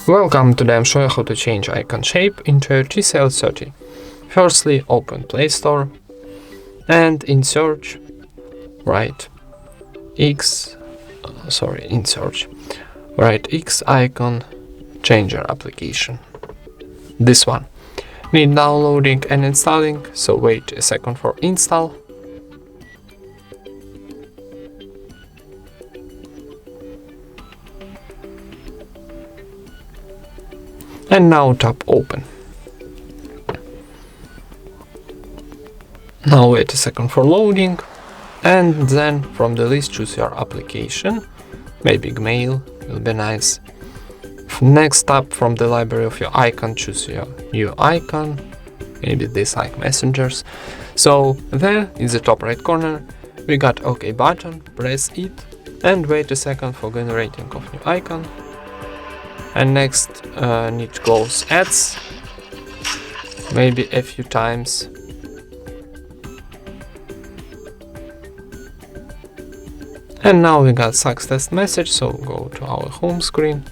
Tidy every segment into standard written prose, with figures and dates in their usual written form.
Welcome, today I'm showing how to change icon shape into TCL 30. Firstly, open Play Store and in search write X icon changer application. This one. Need downloading and installing, so wait a second for install. And now tap open. Now wait a second for loading, and then from the list choose your application, maybe Gmail will be nice. Next up, from the library of your icon, choose your new icon, maybe this like messengers. So there in the top right corner we got OK button, press it and wait a second for generating of new icon. And next need to close ads, maybe a few times. And now we got success message, so go to our home screen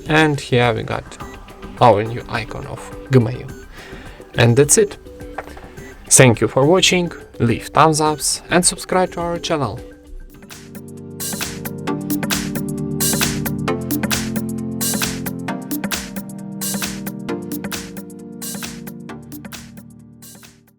and here we got our new icon of Gmail. And that's it. Thank you for watching, leave thumbs ups and subscribe to our channel.